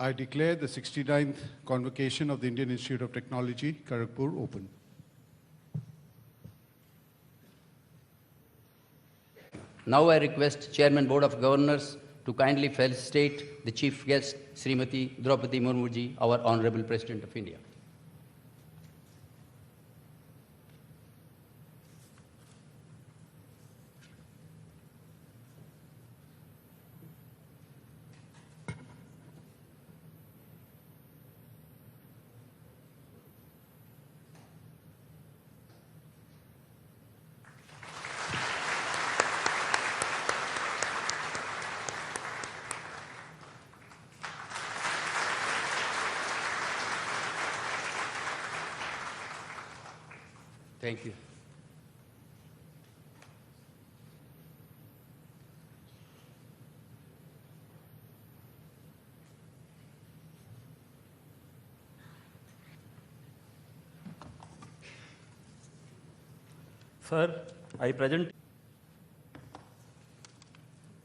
I declare the 69th convocation of the Indian Institute of Technology, Kharagpur, open. Now I request Chairman Board of Governors to kindly felicitate the Chief Guest, Srimati Draupadi Murmuji, our Honorable President of India. Thank you. Sir, I present,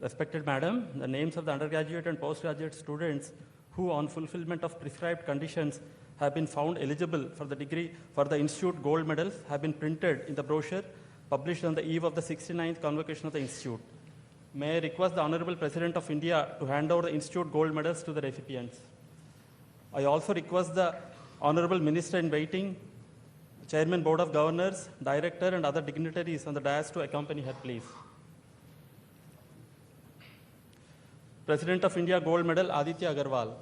respected Madam, the names of the undergraduate and postgraduate students who, on fulfillment of prescribed conditions, have been found eligible for the degree for the Institute Gold Medals have been printed in the brochure published on the eve of the 69th convocation of the Institute. May I request the Honorable President of India to hand over the Institute Gold Medals to the recipients. I also request the Honorable Minister in Waiting, Chairman Board of Governors, Director and other dignitaries on the dais to accompany her, please. President of India Gold Medal, Aditya Agarwal.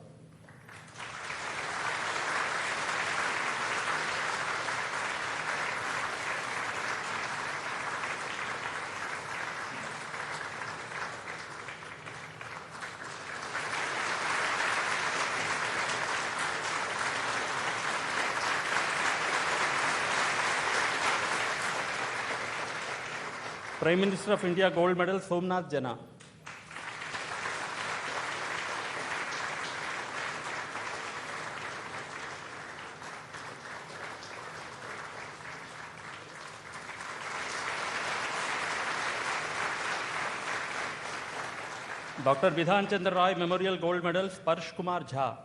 Prime Minister of India Gold Medal, Somnath Jana. Dr. Bidhan Chandra Roy Memorial Gold Medal, Sparsh Kumar Jha.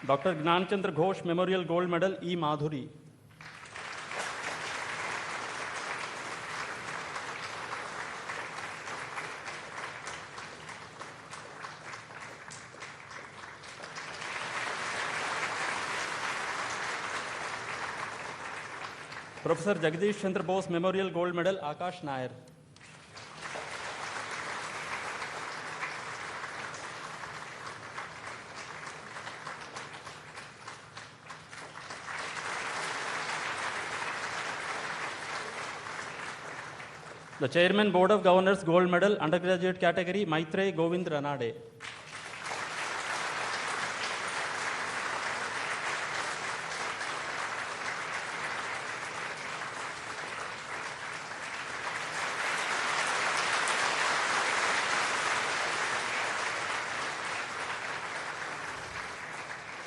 Dr. Gnan Chandra Ghosh Memorial Gold Medal, E. Madhuri. Professor Jagdish Chandra Bose Memorial Gold Medal, Akash Nair. The Chairman Board of Governors Gold Medal, Undergraduate Category, Maitrey Govind Ranade.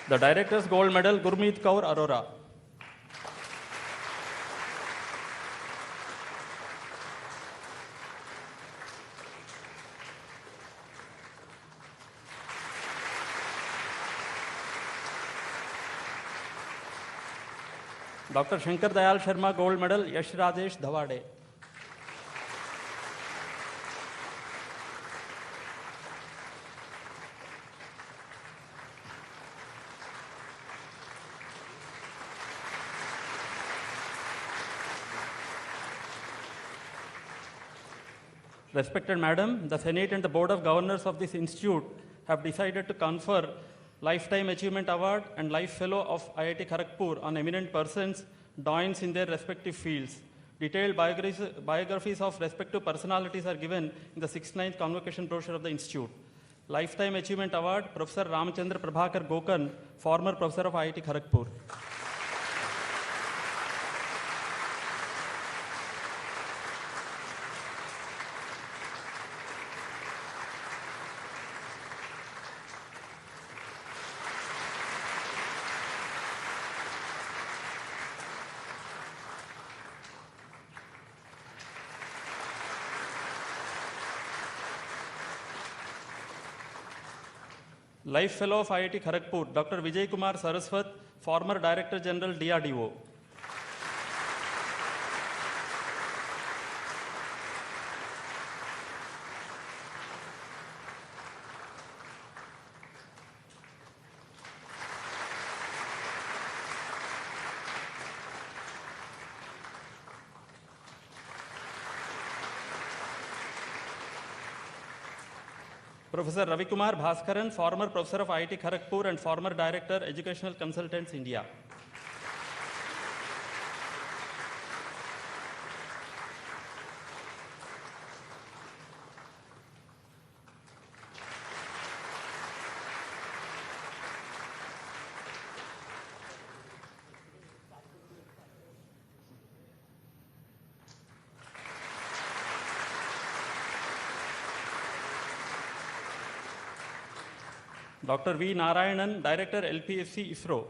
The Director's Gold Medal, Gurmeet Kaur Arora. Dr. Shankar Dayal Sharma Gold Medal, Yash Rajesh Dhawade. Respected Madam, the Senate and the Board of Governors of this institute have decided to confer Lifetime Achievement Award and Life Fellow of IIT Kharagpur on eminent persons, doyens in their respective fields. Detailed biographies of respective personalities are given in the 69th convocation brochure of the institute. Lifetime Achievement Award, Professor Ramachandra Prabhakar Gokan, former professor of IIT Kharagpur. Life Fellow of IIT Kharagpur, Dr. Vijay Kumar Saraswat, former Director General DRDO. Professor Ravi Kumar Bhaskaran, former professor of IIT Kharagpur and former director, Educational Consultants, India. Dr. V. Narayanan, Director, LPSC, ISRO.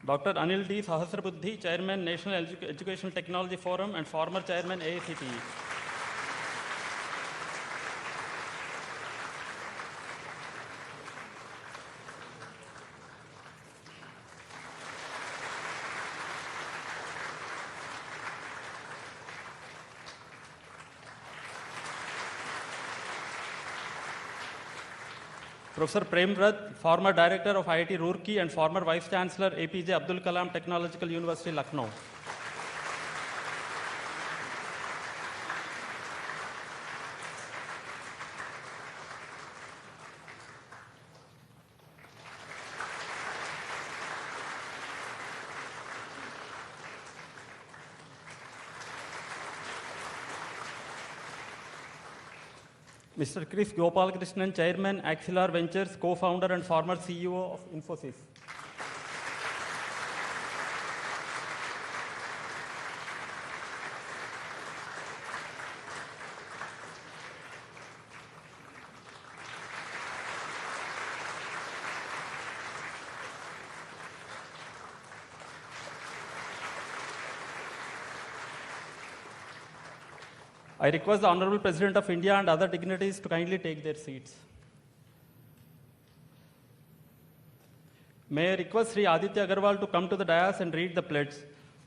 Dr. Anil D. Sahasrabuddhi, Chairman, National Educational Technology Forum and former Chairman, AICTE. Professor Prem Vrat, former Director of IIT Roorkee and former Vice Chancellor, APJ Abdul Kalam Technological University, Lucknow. Mr. Chris Gopalakrishnan, Chairman, Axelar Ventures, co-founder and former CEO of Infosys. I request the Honorable President of India and other dignitaries to kindly take their seats. May I request Sri Aditya Agarwal to come to the dais and read the pledge.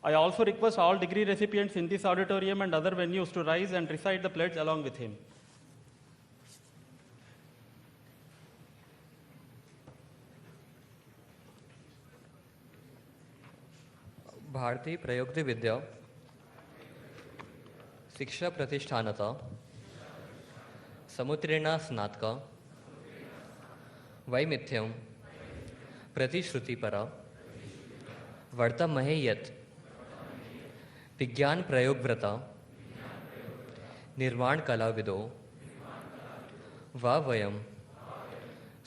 I also request all degree recipients in this auditorium and other venues to rise and recite the pledge along with him. भारतीय प्रयुक्त विद्या शिक्षा प्रतिष्ठानता समुत्तीर्णा स्नातका वैमिथ्यम प्रतिश्रुतिपरा वर्तमहे यत् विज्ञान प्रयोगव्रता निर्माण कलाविदो वा वयम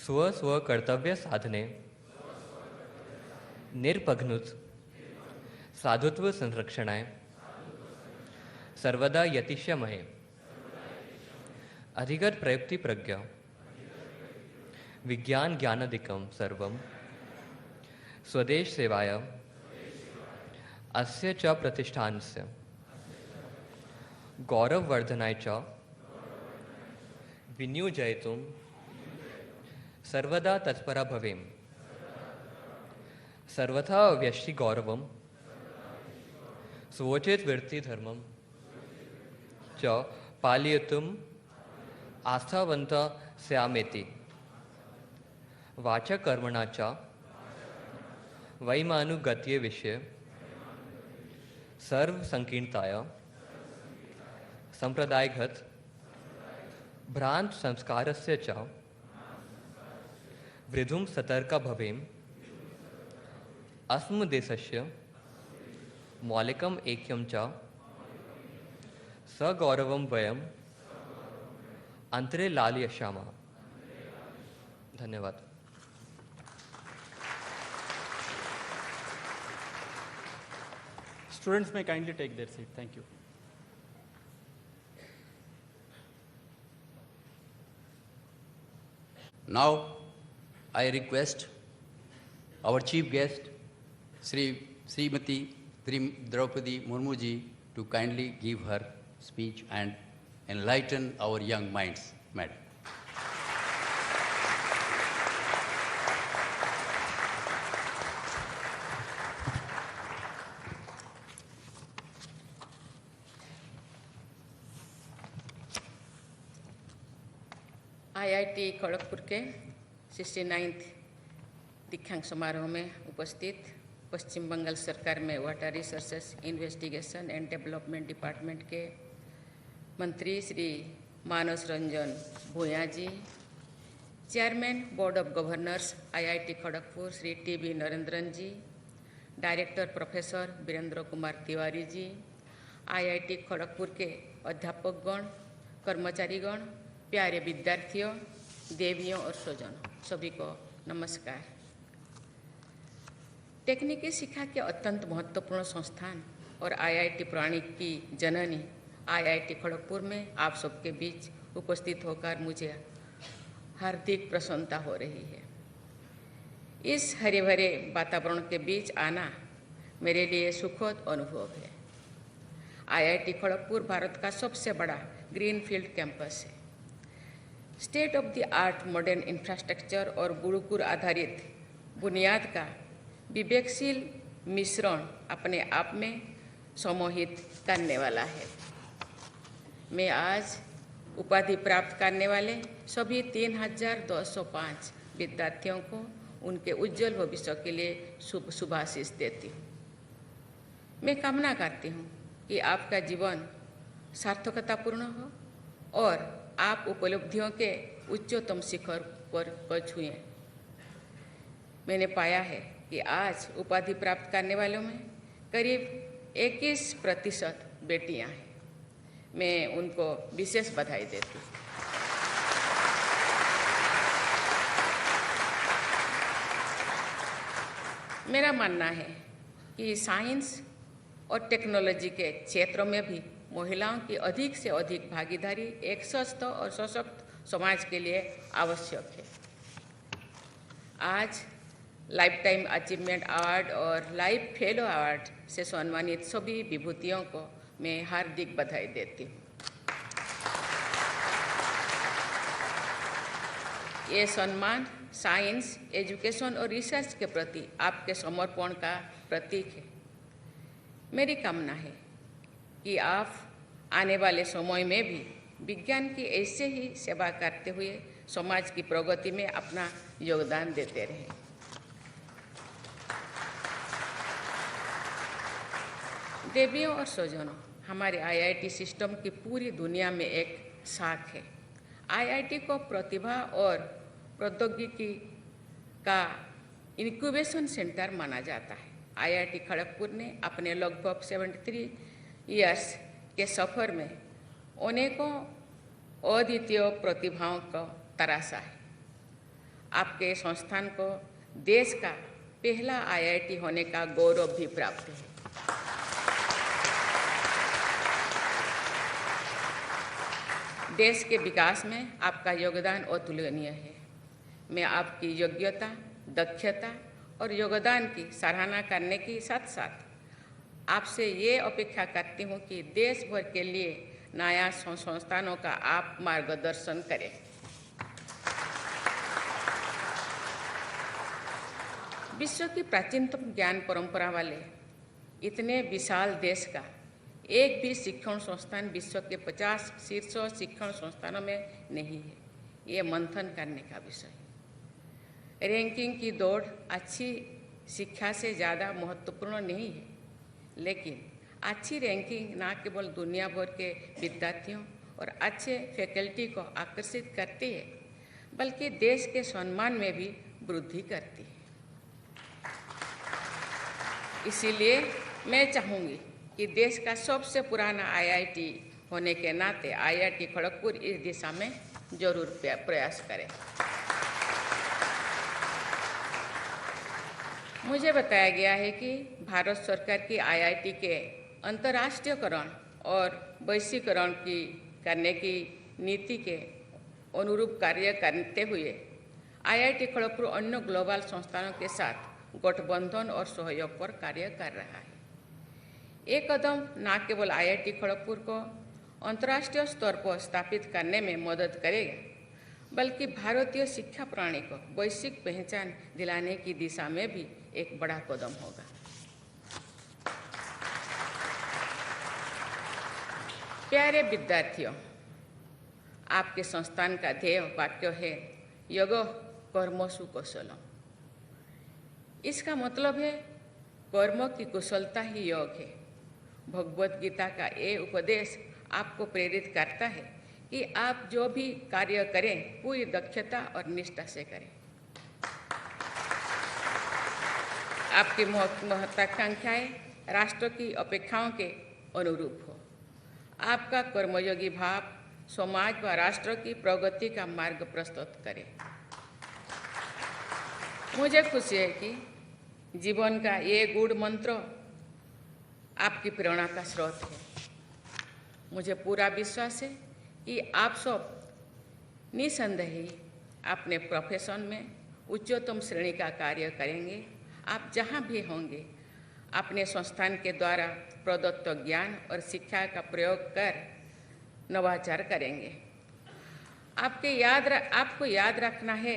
स्वकर्तव्य साधने निर्पघ्नुत साधुत्व संरक्षणाय सर्वदा यतिष्यामहे अधिगत प्रयुक्ति प्रज्ञा विज्ञान ज्ञानादिकं सर्वं स्वदेश सेवाय अस्य च प्रतिष्ठानस्य गौरववर्धनाय च विनियोजयितुं सर्वदा तत्परा भवेम सर्वथा व्यष्टिगौरवं स्वोचित वृत्ति धर्मं च पालयितुम् आस्थावन्तः स्यामेति वाचा कर्मणा च वैमानुगत्ये विषये सर्वसंकीर्णताय संप्रदायगत भ्रांत संस्कारस्य च वृद्धुं सतर्का भवेम अस्मदेशस्य मौलिकम् ऐक्यं च सगौरवं वयम् अंतरे लालयिष्यामः। धन्यवाद। Students may kindly take their seat. Thank you. Now, I request our chief guest, Srimati Draupadi Murmu ji, to kindly give her speech and enlighten our young minds. Madam. IIT Kharagpur के 69th दीक्षांत समारोह में उपस्थित पश्चिम बंगाल सरकार में water resources investigation and development department के मंत्री Shri Manas Ranjan Bhunia ji, chairman board of governors IIT Kharagpur Shri TB Narendran ji, director professor Virendra Kumar Tiwari ji, IIT Kharagpur के अध्यापकगण, कर्मचारीगण, प्यारे विद्यार्थियों, देवियों और स्वजनों, सभी को नमस्कार। तकनीकी शिक्षा के अत्यंत महत्वपूर्ण संस्थान और आईआईटी प्रणाली की जननी आईआईटी खड़गपुर में आप सबके बीच उपस्थित होकर मुझे हार्दिक प्रसन्नता हो रही है। इस हरे भरे वातावरण के बीच आना मेरे लिए सुखद अनुभव है। आईआईटी खड़गपुर भारत का सबसे बड़ा ग्रीनफील्ड कैंपस है। State of the art modern infrastructure और गुरुकुल आधारित बुनियाद का विवेकशील मिश्रण अपने आप में सम्मोहित करने वाला है। मैं आज उपाधि प्राप्त करने वाले सभी 3205 विद्यार्थियों को उनके उज्जवल भविष्य के लिए शुभाशीष देती हूँ। मैं कामना करती हूँ कि आपका जीवन सार्थकतापूर्ण हो और आप उपलब्धियों के उच्चतम शिखर पर छुएं। मैंने पाया है कि आज उपाधि प्राप्त करने वालों में करीब 21% बेटियां हैं। मैं उनको विशेष बधाई देती हूँ। मेरा मानना है कि साइंस और टेक्नोलॉजी के क्षेत्रों में भी महिलाओं की अधिक से अधिक भागीदारी एक स्वस्थ और सशक्त समाज के लिए आवश्यक है। आज लाइफ टाइम अचीवमेंट अवार्ड और लाइफ फेलो अवार्ड से सम्मानित सभी विभूतियों को मैं हार्दिक बधाई देती हूँ। ये सम्मान साइंस, एजुकेशन और रिसर्च के प्रति आपके समर्पण का प्रतीक है। मेरी कामना है कि आप आने वाले समय में भी विज्ञान की ऐसे ही सेवा करते हुए समाज की प्रगति में अपना योगदान देते रहें। देवियों और स्वजनों, हमारे आईआईटी सिस्टम की पूरी दुनिया में एक साख है। आईआईटी को प्रतिभा और प्रौद्योगिकी का इनक्यूबेशन सेंटर माना जाता है। आईआईटी खड़गपुर ने अपने लगभग 73 इयर्स के सफर में अनेकों अद्वितीय प्रतिभाओं को तराशा है। आपके संस्थान को देश का पहला आईआईटी होने का गौरव भी प्राप्त है। देश के विकास में आपका योगदान अतुलनीय है। मैं आपकी योग्यता, दक्षता और योगदान की सराहना करने के साथ साथ आपसे ये अपेक्षा करती हूँ कि देश भर के लिए नया संस्थानों का आप मार्गदर्शन करें। विश्व की प्राचीनतम ज्ञान परंपरा वाले इतने विशाल देश का एक भी शिक्षण संस्थान विश्व के 50 शीर्ष शिक्षण संस्थानों में नहीं है। ये मंथन करने का विषय है। रैंकिंग की दौड़ अच्छी शिक्षा से ज़्यादा महत्वपूर्ण नहीं है, लेकिन अच्छी रैंकिंग न केवल दुनिया भर के विद्यार्थियों और अच्छे फैकल्टी को आकर्षित करती है, बल्कि देश के सम्मान में भी वृद्धि करती है। इसीलिए मैं चाहूँगी कि देश का सबसे पुराना आईआईटी होने के नाते आईआईटी खड़गपुर इस दिशा में जरूर प्रयास करें। मुझे बताया गया है कि भारत सरकार की आईआईटी के अंतर्राष्ट्रीयकरण और वैश्वीकरण करने की नीति के अनुरूप कार्य करते हुए आईआईटी खड़गपुर अन्य ग्लोबल संस्थानों के साथ गठबंधन और सहयोग पर कार्य कर रहा है। ये कदम न केवल आईआईटी खड़गपुर को अंतर्राष्ट्रीय स्तर पर स्थापित करने में मदद करेगा, बल्कि भारतीय शिक्षा प्रणाली को वैश्विक पहचान दिलाने की दिशा में भी एक बड़ा कदम होगा। प्यारे विद्यार्थियों, आपके संस्थान का ध्येय वाक्य है योगो कर्मसु कौशलम। इसका मतलब है कर्म की कुशलता ही योग है। भगवत गीता का ये उपदेश आपको प्रेरित करता है कि आप जो भी कार्य करें पूरी दक्षता और निष्ठा से करें। आपकी महत्वाकांक्षाएं राष्ट्र की अपेक्षाओं के अनुरूप हो। आपका कर्मयोगी भाव समाज व राष्ट्र की प्रगति का मार्ग प्रस्तुत करे। मुझे खुशी है कि जीवन का ये गूढ़ मंत्र आपकी प्रेरणा का स्रोत है। मुझे पूरा विश्वास है कि आप सब निसंदेह ही अपने प्रोफेशन में उच्चतम श्रेणी का कार्य करेंगे। आप जहाँ भी होंगे अपने संस्थान के द्वारा प्रदत्त ज्ञान और शिक्षा का प्रयोग कर नवाचार करेंगे। आपको याद रखना है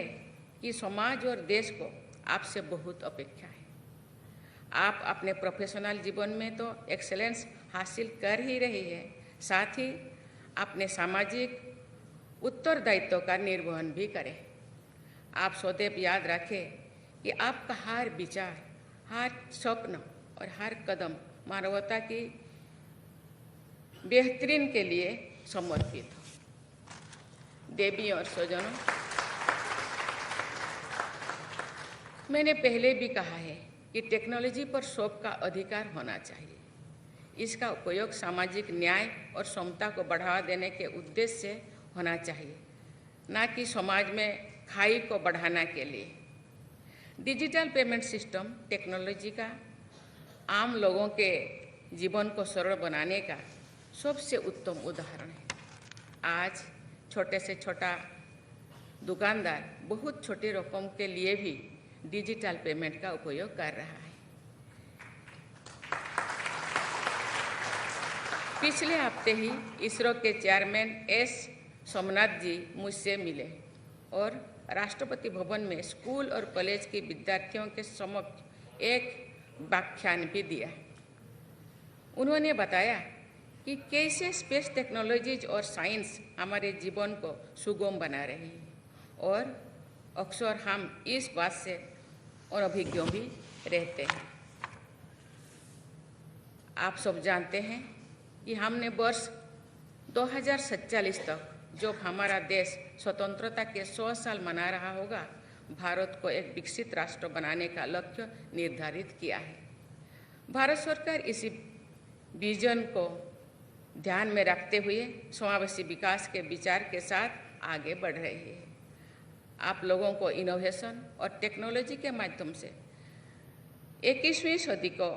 कि समाज और देश को आपसे बहुत अपेक्षा है। आप अपने प्रोफेशनल जीवन में तो एक्सेलेंस हासिल कर ही रही है, साथ ही अपने सामाजिक उत्तरदायित्व का निर्वहन भी करें। आप सदैव याद रखें कि आपका हर विचार, हर स्वप्न और हर कदम मानवता की बेहतरीन के लिए समर्पित हो। देवी और स्वजनों, मैंने पहले भी कहा है कि टेक्नोलॉजी पर सबका अधिकार होना चाहिए। इसका उपयोग सामाजिक न्याय और समता को बढ़ावा देने के उद्देश्य से होना चाहिए, न कि समाज में खाई को बढ़ाने के लिए। डिजिटल पेमेंट सिस्टम टेक्नोलॉजी का आम लोगों के जीवन को सरल बनाने का सबसे उत्तम उदाहरण है। आज छोटे से छोटा दुकानदार बहुत छोटी रकम के लिए भी डिजिटल पेमेंट का उपयोग कर रहा है। पिछले हफ्ते ही इसरो के चेयरमैन एस सोमनाथ जी मुझसे मिले और राष्ट्रपति भवन में स्कूल और कॉलेज के विद्यार्थियों के समक्ष एक व्याख्यान भी दिया। उन्होंने बताया कि कैसे स्पेस टेक्नोलॉजीज और साइंस हमारे जीवन को सुगम बना रही है और अक्सर हम इस बात से अनभिज्ञ भी रहते हैं। आप सब जानते हैं कि हमने वर्ष 2047 तक जब हमारा देश स्वतंत्रता के 100 साल मना रहा होगा, भारत को एक विकसित राष्ट्र बनाने का लक्ष्य निर्धारित किया है। भारत सरकार इसी विजन को ध्यान में रखते हुए समावेशी विकास के विचार के साथ आगे बढ़ रही है। आप लोगों को इनोवेशन और टेक्नोलॉजी के माध्यम से 21वीं सदी को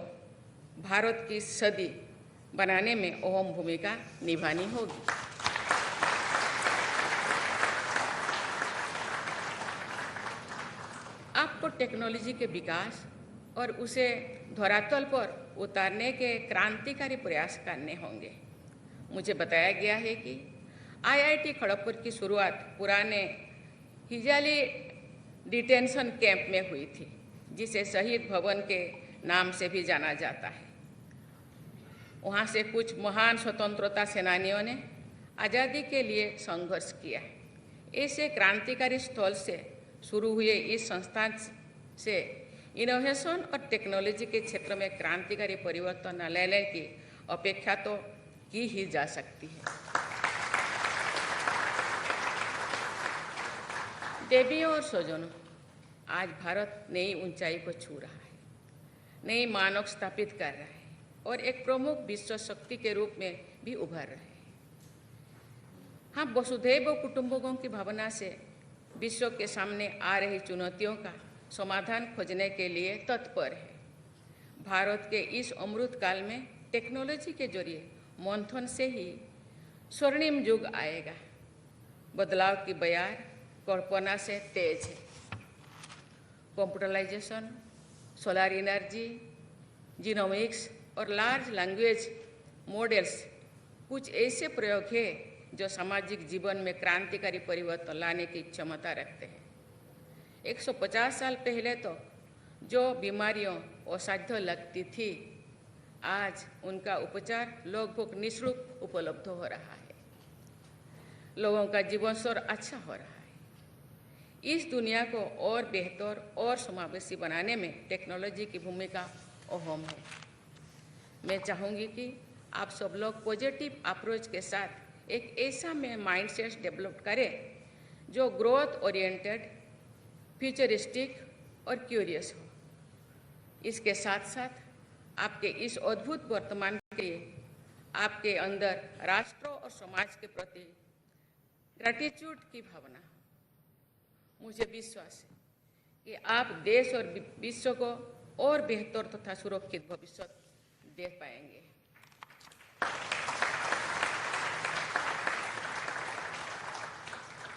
भारत की सदी बनाने में अहम भूमिका निभानी होगी। आपको टेक्नोलॉजी के विकास और उसे धरातल पर उतारने के क्रांतिकारी प्रयास करने होंगे। मुझे बताया गया है कि आईआईटी खड़गपुर की शुरुआत पुराने हिजाली डिटेंशन कैंप में हुई थी, जिसे शहीद भवन के नाम से भी जाना जाता है। वहाँ से कुछ महान स्वतंत्रता सेनानियों ने आज़ादी के लिए संघर्ष किया। ऐसे क्रांतिकारी स्थल से शुरू हुए इस संस्थान से इनोवेशन और टेक्नोलॉजी के क्षेत्र में क्रांतिकारी परिवर्तन लाने की अपेक्षा तो की ही जा सकती है। देवियों और स्वजनों, आज भारत नई ऊंचाई को छू रहा है, नई मानक स्थापित कर रहा है और एक प्रमुख विश्व शक्ति के रूप में भी उभर रहे हैं। हम वसुधैव कुटुंबकम की भावना से विश्व के सामने आ रही चुनौतियों का समाधान खोजने के लिए तत्पर है। भारत के इस अमृत काल में टेक्नोलॉजी के जरिए मंथन से ही स्वर्णिम युग आएगा। बदलाव की बयार कल्पना से तेज है। कंप्यूटराइजेशन, सोलर एनर्जी, जीनोमिक्स और लार्ज लैंग्वेज मॉडल्स कुछ ऐसे प्रयोग हैं जो सामाजिक जीवन में क्रांतिकारी परिवर्तन लाने की क्षमता रखते हैं। 150 साल पहले तो जो बीमारियों असाध्य लगती थी, आज उनका उपचार लगभग निःशुल्क उपलब्ध हो रहा है। लोगों का जीवन स्तर अच्छा हो रहा है। इस दुनिया को और बेहतर और समावेशी बनाने में टेक्नोलॉजी की भूमिका अहम है। मैं चाहूँगी कि आप सब लोग पॉजिटिव अप्रोच के साथ एक ऐसा माइंडसेट डेवलप करें जो ग्रोथ ओरिएंटेड, फ्यूचरिस्टिक और क्यूरियस हो। इसके साथ साथ आपके इस अद्भुत वर्तमान के लिए आपके अंदर राष्ट्र और समाज के प्रति ग्रैटिट्यूड की भावना हो। मुझे विश्वास है कि आप देश और विश्व को और बेहतर तथा सुरक्षित भविष्य दे पाएंगे।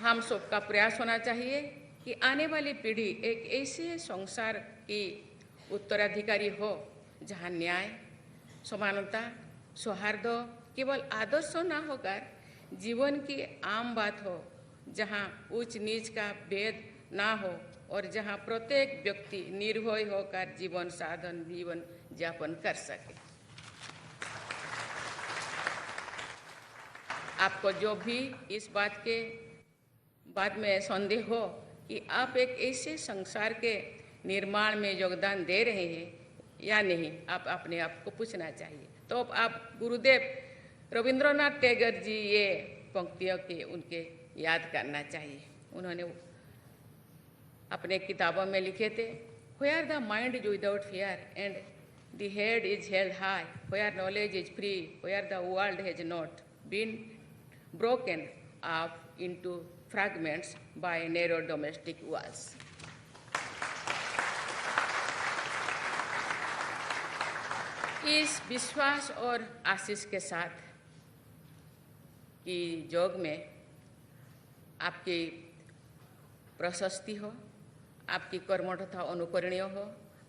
हम सबका प्रयास होना चाहिए कि आने वाली पीढ़ी एक ऐसे संसार की उत्तराधिकारी हो जहां न्याय, समानता, सौहार्द केवल आदर्श न होकर जीवन की आम बात हो, जहां ऊंच नीच का भेद ना हो और जहां प्रत्येक व्यक्ति निर्भय होकर जीवन यापन कर सके। आपको जो भी इस बात के बाद में संदेह हो कि आप एक ऐसे संसार के निर्माण में योगदान दे रहे हैं या नहीं, आप अपने आप को पूछना चाहिए। तो आप गुरुदेव रविंद्रनाथ टैगोर जी ये पंक्तियों के उनके याद करना चाहिए। उन्होंने अपने किताबों में लिखे थे, Where the mind is without fear and the head is held high, where knowledge is free, where the world has not been broken up into fragments by narrow domestic walls. इस विश्वास और आशीष के साथ कि योग में आपकी प्रशस्ति हो, आपकी कर्मठता अनुकरणीय हो,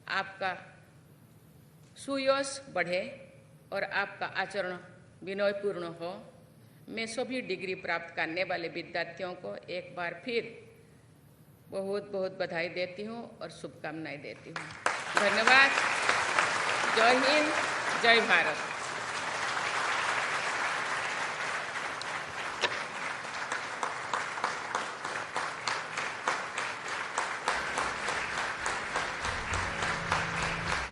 आपका सुयश बढ़े और आपका आचरण विनयपूर्ण हो, मैं सभी डिग्री प्राप्त करने वाले विद्यार्थियों को एक बार फिर बहुत बहुत बधाई देती हूँ और शुभकामनाएं देती हूँ। धन्यवाद। जय हिंद, जय भारत।